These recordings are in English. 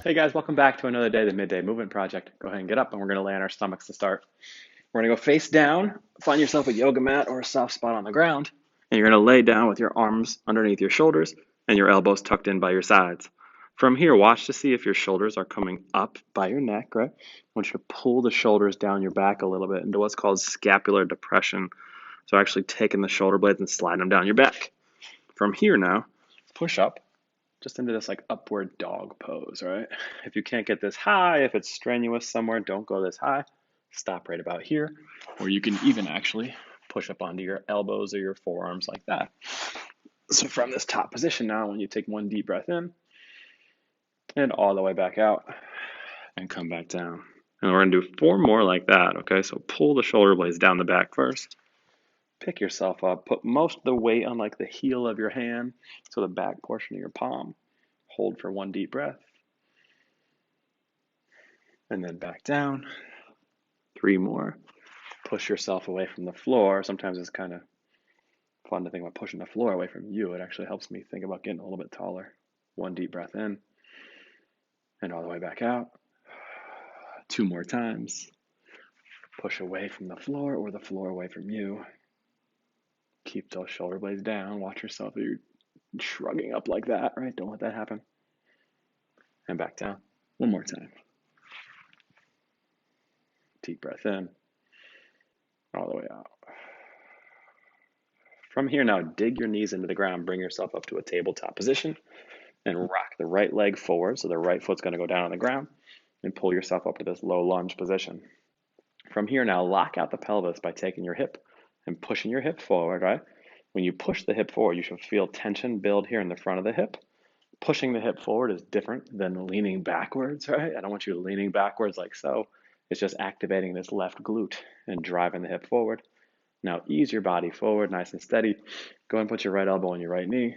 Hey guys, welcome back to another day of the Midday Movement Project. Go ahead and get up and we're going to lay on our stomachs to start. We're going to go face down, find yourself a yoga mat or a soft spot on the ground, and you're going to lay down with your arms underneath your shoulders and your elbows tucked in by your sides. From here, watch to see if your shoulders are coming up by your neck, right? I want you to pull the shoulders down your back a little bit into what's called scapular depression. So actually taking the shoulder blades and sliding them down your back. From here now, push up just into this like upward dog pose, right? If you can't get this high, if it's strenuous somewhere, don't go this high. Stop right about here. Or you can even actually push up onto your elbows or your forearms like that. So from this top position now, when you take one deep breath in and all the way back out and come back down. And we're gonna do 4 more like that, okay? So pull the shoulder blades down the back first. Pick yourself up, put most of the weight on like the heel of your hand, so the back portion of your palm. Hold for 1 deep breath. And then back down. 3 more. Push yourself away from the floor. Sometimes it's kind of fun to think about pushing the floor away from you. It actually helps me think about getting a little bit taller. 1 deep breath in and all the way back out. 2 more times. Push away from the floor or the floor away from you. Keep those shoulder blades down. Watch yourself if you're shrugging up like that, right? Don't let that happen. And back down. 1 more time. Deep breath in, all the way out. From here now, dig your knees into the ground, bring yourself up to a tabletop position, and rock the right leg forward. So the right foot's going to go down on the ground, and pull yourself up to this low lunge position. From here now, lock out the pelvis by taking your hip and pushing your hip forward, right? When you push the hip forward, you should feel tension build here in the front of the hip. Pushing the hip forward is different than leaning backwards, right? I don't want you leaning backwards like so. It's just activating this left glute and driving the hip forward. Now ease your body forward, nice and steady. Go and put your right elbow on your right knee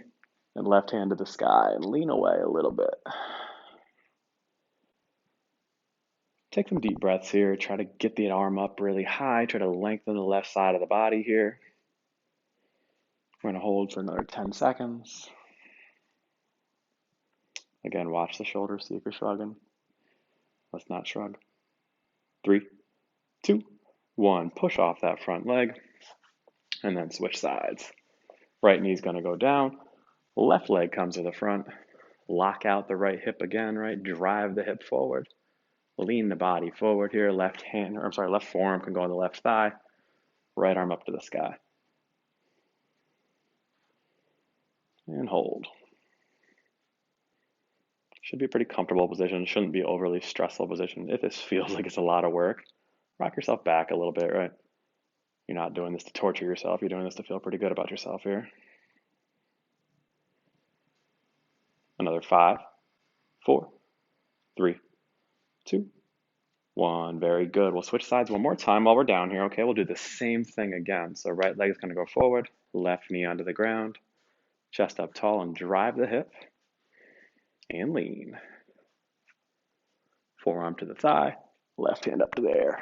and left hand to the sky and lean away a little bit. Take some deep breaths here. Try to get the arm up really high. Try to lengthen the left side of the body here. We're going to hold for another 10 seconds. Again, watch the shoulders, see if you're shrugging. Let's not shrug. 3, 2, 1. Push off that front leg and then switch sides. Right knee's going to go down. Left leg comes to the front. Lock out the right hip again, right? Drive the hip forward. Lean the body forward here. Left forearm can go on the left thigh. Right arm up to the sky. And hold. Should be a pretty comfortable position. Shouldn't be overly stressful position. If this feels like it's a lot of work, rock yourself back a little bit, right? You're not doing this to torture yourself. You're doing this to feel pretty good about yourself here. Another 5, 4, 3, 2, 1. Very good. We'll switch sides one more time while we're down here. Okay, we'll do the same thing again. So right leg is going to go forward, left knee onto the ground, chest up tall and drive the hip and lean. Forearm to the thigh, left hand up to the air.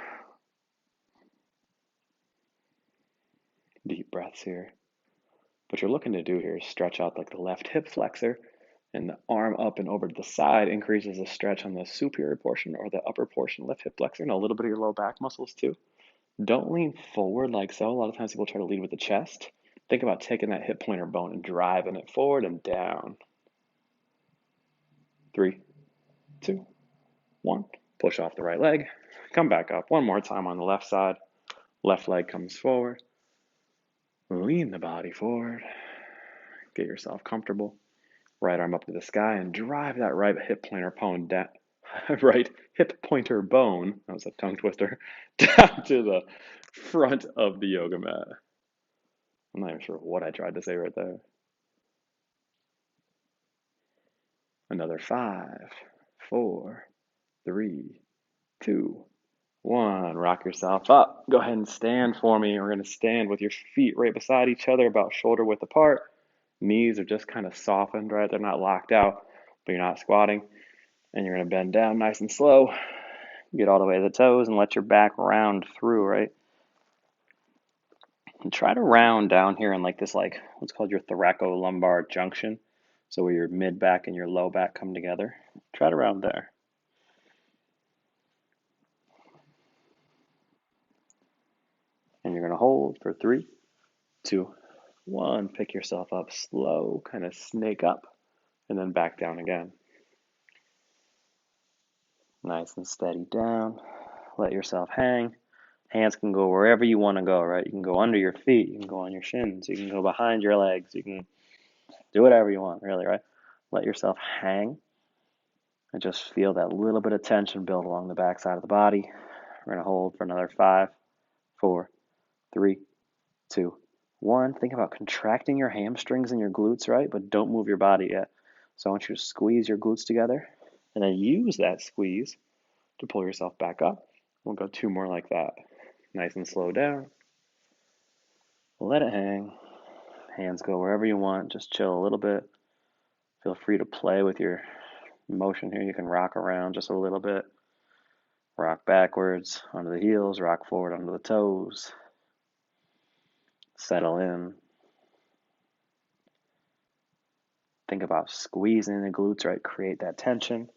Deep breaths here. What you're looking to do here is stretch out like the left hip flexor, and the arm up and over to the side increases the stretch on the superior portion or the upper portion, left hip flexor, and a little bit of your low back muscles too. Don't lean forward like so. A lot of times people try to lead with the chest. Think about taking that hip pointer bone and driving it forward and down. 3, 2, 1. Push off the right leg. Come back up. One more time on the left side. Left leg comes forward. Lean the body forward. Get yourself comfortable. Right arm up to the sky and drive that right hip pointer bone down. Right hip pointer bone, that was a tongue twister, down to the front of the yoga mat. I'm not even sure what I tried to say right there. Another 5, 4, 3, 2, 1. Rock yourself up. Go ahead and stand for me. We're going to stand with your feet right beside each other, about shoulder width apart. Knees are just kind of softened, right? They're not locked out, but you're not squatting. And you're going to bend down nice and slow. Get all the way to the toes and let your back round through, right? And try to round down here in like this, like what's called your thoracolumbar junction. So where your mid back and your low back come together. Try to round there. to hold for 3, 2, 1. Pick yourself up slow, kind of snake up, and then back down again. Nice and steady down. Let yourself hang. Hands can go wherever you want to go, right? You can go under your feet, you can go on your shins, you can go behind your legs, you can do whatever you want, really, right? Let yourself hang and just feel that little bit of tension build along the back side of the body. We're going to hold for another 5, 4, 3, 2, 1. Think about contracting your hamstrings and your glutes, right? But don't move your body yet. So I want you to squeeze your glutes together and then use that squeeze to pull yourself back up. We'll go 2 more like that. Nice and slow down. Let it hang. Hands go wherever you want. Just chill a little bit. Feel free to play with your motion here. You can rock around just a little bit. Rock backwards onto the heels. Rock forward onto the toes. Settle in. Think about squeezing the glutes, right? Create that tension.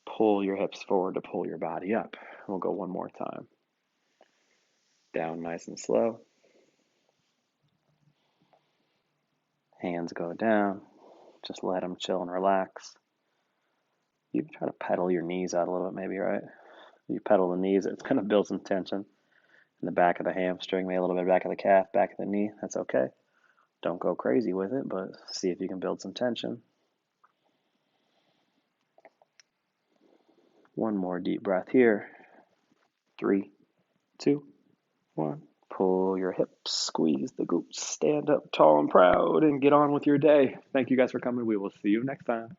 Pull your hips forward to pull your body up. We'll go 1 more time. Down nice and slow. Hands go down. Just let them chill and relax. You can try to pedal your knees out a little bit maybe, right? You pedal the knees, it's going to build some tension in the back of the hamstring, maybe a little bit back of the calf, back of the knee. That's okay. Don't go crazy with it, but see if you can build some tension. 1 more deep breath here. 3, 2, 1. Pull your hips, squeeze the glutes, stand up tall and proud, and get on with your day. Thank you guys for coming. We will see you next time.